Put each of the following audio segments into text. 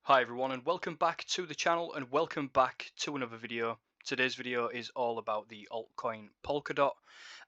Hi everyone and welcome back to the channel and welcome back to another video. Today's video is all about the altcoin Polkadot,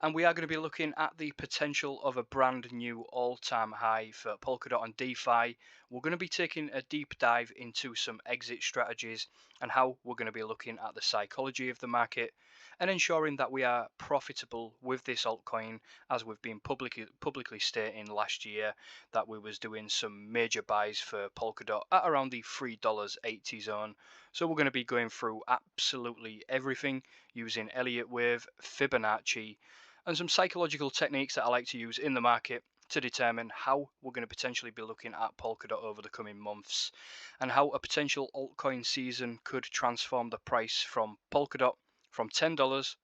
and we are going to be looking at the potential of a brand new all-time high for Polkadot and DeFi. We're going to be taking a deep dive into some exit strategies and how we're going to be looking at the psychology of the market and ensuring that we are profitable with this altcoin, as we've been publicly stating last year that we was doing some major buys for Polkadot at around the $3.80 zone. So we're going to be going through absolutely everything using Elliott wave, Fibonacci, and some psychological techniques that I like to use in the market to determine how we're going to potentially be looking at Polkadot over the coming months, and how a potential altcoin season could transform the price from Polkadot from $10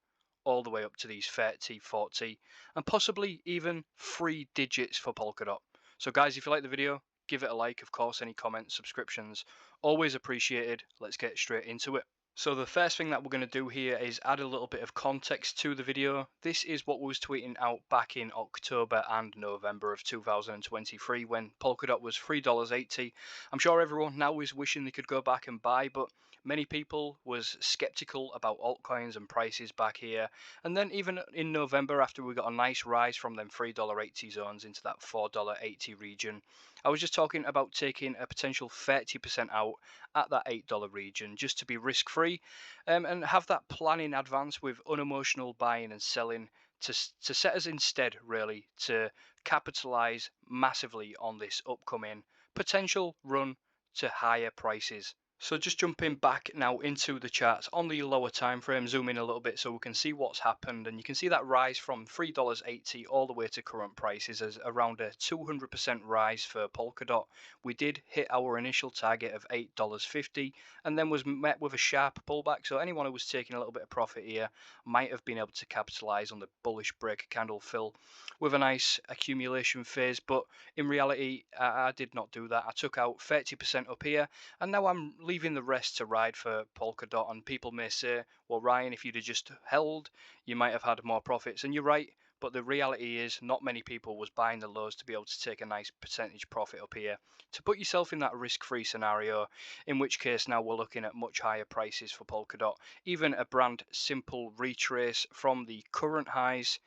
all the way up to these 30, 40, and possibly even 3 digits for Polkadot. So guys, if you like the video, give it a like. Of course, any comments, subscriptions, always appreciated. Let's get straight into it. So the first thing that we're going to do here is add a little bit of context to the video. This is what we was tweeting out back in October and November of 2023 when Polkadot was $3.80. I'm sure everyone now is wishing they could go back and buy, but many people was skeptical about altcoins and prices back here. And then even in November, after we got a nice rise from them $3.80 zones into that $4.80 region, I was just talking about taking a potential 30% out at that $8 region just to be risk free. And have that plan in advance with unemotional buying and selling to set us instead really to capitalize massively on this upcoming potential run to higher prices. So just jumping back now into the charts on the lower time frame, zoom in a little bit so we can see what's happened, and you can see that rise from $3.80 all the way to current prices as around a 200% rise for Polkadot. We did hit our initial target of $8.50 and then was met with a sharp pullback, so anyone who was taking a little bit of profit here might have been able to capitalize on the bullish break candle fill with a nice accumulation phase, but in reality I did not do that. I took out 30% up here, and now I'm leaving the rest to ride for Polkadot. And people may say, well, Ryan, if you'd have just held, you might have had more profits. And you're right, but the reality is not many people was buying the lows to be able to take a nice percentage profit up here to put yourself in that risk-free scenario, in which case now we're looking at much higher prices for Polkadot. Even a brand simple retrace from the current highs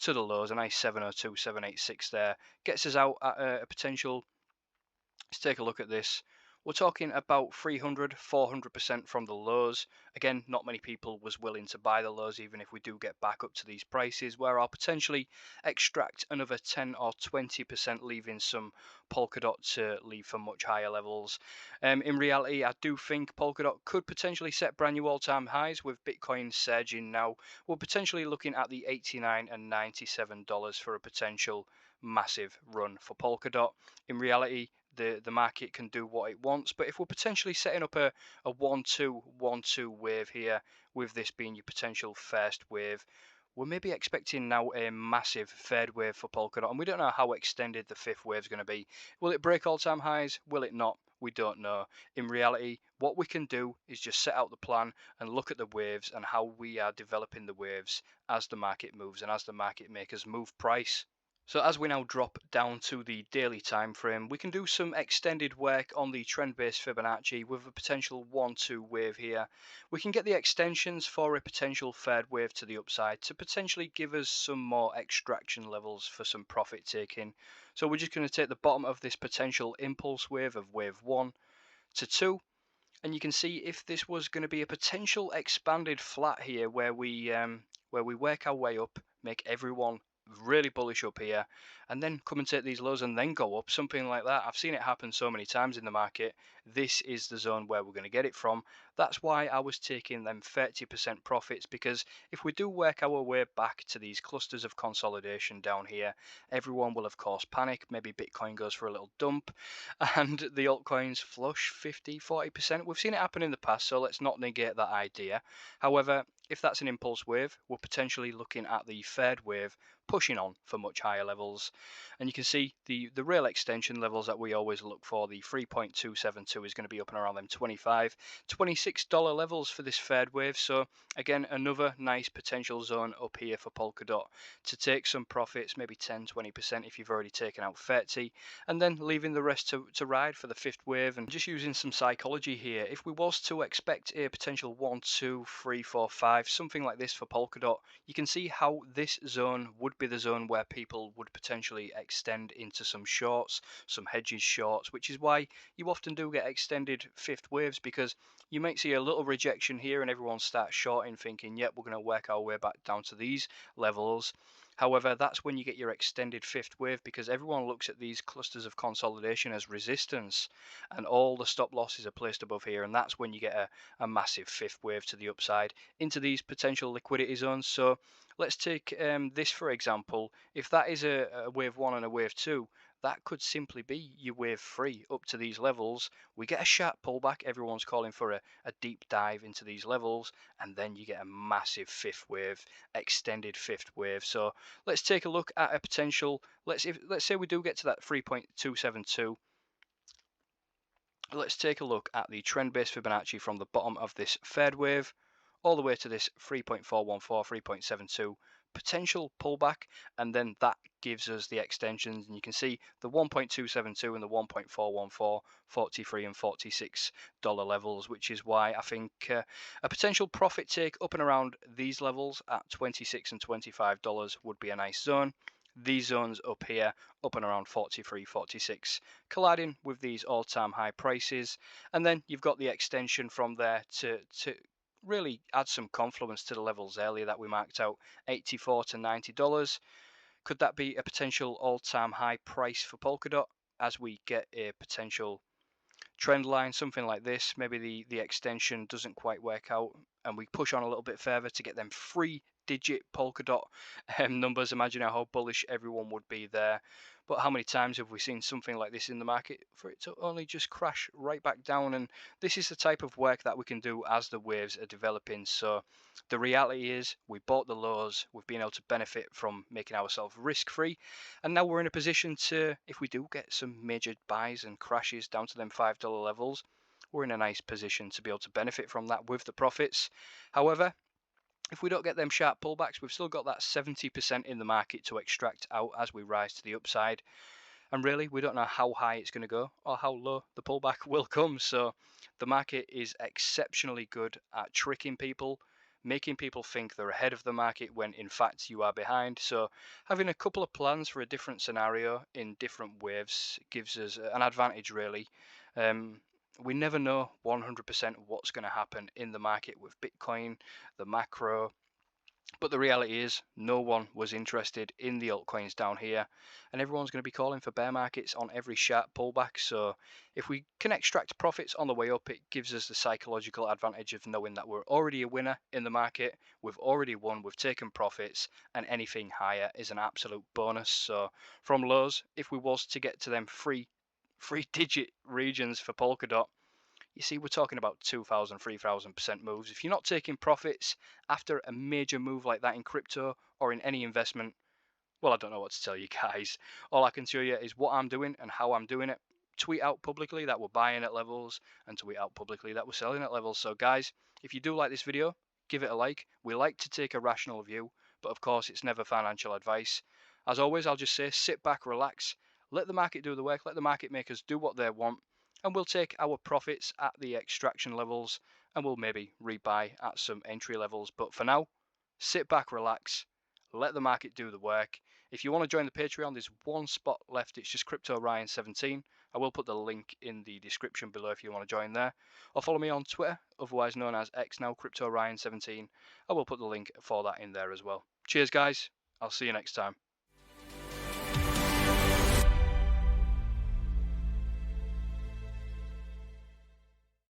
to the lows, a nice 702, 786 there, gets us out at a potential. Let's take a look at this. We're talking about 300, 400% from the lows. Again, not many people was willing to buy the lows, even if we do get back up to these prices, where I'll potentially extract another 10 or 20%, leaving some Polkadot to leave for much higher levels. In reality, I do think Polkadot could potentially set brand new all-time highs with Bitcoin surging now. We're potentially looking at the $89 and $97 for a potential massive run for Polkadot. In reality, the market can do what it wants, but if we're potentially setting up a 1-2 wave here, with this being your potential first wave, we're maybe expecting now a massive third wave for Polkadot, and we don't know how extended the fifth wave is going to be. Will it break all-time highs? Will it not? We don't know. In reality, what we can do is just set out the plan and look at the waves and how we are developing the waves as the market moves and as the market makers move price. So as we now drop down to the daily time frame, we can do some extended work on the trend-based Fibonacci with a potential 1-2 wave here. We can get the extensions for a potential third wave to the upside to potentially give us some more extraction levels for some profit taking. So we're just going to take the bottom of this potential impulse wave of wave 1 to 2. And you can see if this was going to be a potential expanded flat here where we work our way up, make everyone really bullish up here, and then come and take these lows and then go up, something like that. I've seen it happen so many times in the market. This is the zone where we're going to get it from. That's why I was taking them 30% profits, because if we do work our way back to these clusters of consolidation down here, everyone will of course panic. Maybe Bitcoin goes for a little dump and the altcoins flush 50, 40%. We've seen it happen in the past, so let's not negate that idea. However, If that's an impulse wave, we're potentially looking at the third wave pushing on for much higher levels. And you can see the real extension levels that we always look for, the 3.272 is going to be up and around them $25, $26 levels for this third wave. So again, another nice potential zone up here for Polkadot to take some profits, maybe 10-20% if you've already taken out 30, and then leaving the rest to ride for the fifth wave. And just using some psychology here, if we was to expect a potential 1, 2, 3, 4, 5, something like this for Polkadot, you can see how this zone would be the zone where people would potentially extend into some shorts, some hedges shorts, which is why you often do get extended fifth waves, because you might see a little rejection here and everyone starts shorting thinking, yep, we're going to work our way back down to these levels. However, that's when you get your extended fifth wave, because everyone looks at these clusters of consolidation as resistance and all the stop losses are placed above here, and that's when you get a massive fifth wave to the upside into these potential liquidity zones. So let's take this for example. If that is a wave 1 and a wave 2, that could simply be your wave 3 up to these levels. We get a sharp pullback, everyone's calling for a deep dive into these levels, and then you get a massive fifth wave, extended fifth wave. So let's take a look at a potential, let's say we do get to that 3.272. Let's take a look at the trend-based Fibonacci from the bottom of this third wave all the way to this 3.414, 3.72 potential pullback, and then that gives us the extensions, and you can see the 1.272 and the 1.414, 43 and $46 levels, which is why I think a potential profit take up and around these levels at $26 and $25 would be a nice zone. These zones up here, up and around 43, 46, colliding with these all-time high prices, and then you've got the extension from there to really add some confluence to the levels earlier that we marked out, $84 to $90. Could that be a potential all-time high price for Polkadot as we get a potential trend line, something like this? Maybe the extension doesn't quite work out and we push on a little bit further to get them 3-digit Polkadot numbers. Imagine how bullish everyone would be there. But how many times have we seen something like this in the market for it to only just crash right back down? And this is the type of work that we can do as the waves are developing. So the reality is we bought the lows, we've been able to benefit from making ourselves risk free, and now we're in a position to, if we do get some major buys and crashes down to them $5 levels, we're in a nice position to be able to benefit from that with the profits. However, if we don't get them sharp pullbacks, we've still got that 70% in the market to extract out as we rise to the upside. And really, we don't know how high it's going to go or how low the pullback will come. So the market is exceptionally good at tricking people, making people think they're ahead of the market when in fact you are behind. So having a couple of plans for a different scenario in different waves gives us an advantage, really. We never know 100% what's going to happen in the market with Bitcoin, the macro, but the reality is no one was interested in the altcoins down here, and everyone's going to be calling for bear markets on every sharp pullback. So if we can extract profits on the way up, it gives us the psychological advantage of knowing that we're already a winner in the market, we've already won, we've taken profits, and anything higher is an absolute bonus. So from lows, if we was to get to them three-digit regions for Polkadot, you see, we're talking about 2,000, 3,000% moves. If you're not taking profits after a major move like that in crypto or in any investment, well, I don't know what to tell you guys. All I can tell you is what I'm doing and how I'm doing it. Tweet out publicly that we're buying at levels, and tweet out publicly that we're selling at levels. So guys, if you do like this video, give it a like. We like to take a rational view, but of course it's never financial advice. As always, I'll just say sit back, relax, let the market do the work, let the market makers do what they want, and we'll take our profits at the extraction levels and we'll maybe rebuy at some entry levels. But for now, sit back, relax, let the market do the work. If you want to join the Patreon, there's one spot left. It's just Crypto Ryan 17. I will put the link in the description below if you want to join there, or follow me on Twitter, otherwise known as X now, Crypto Ryan 17. I will put the link for that in there as well. Cheers guys, I'll see you next time.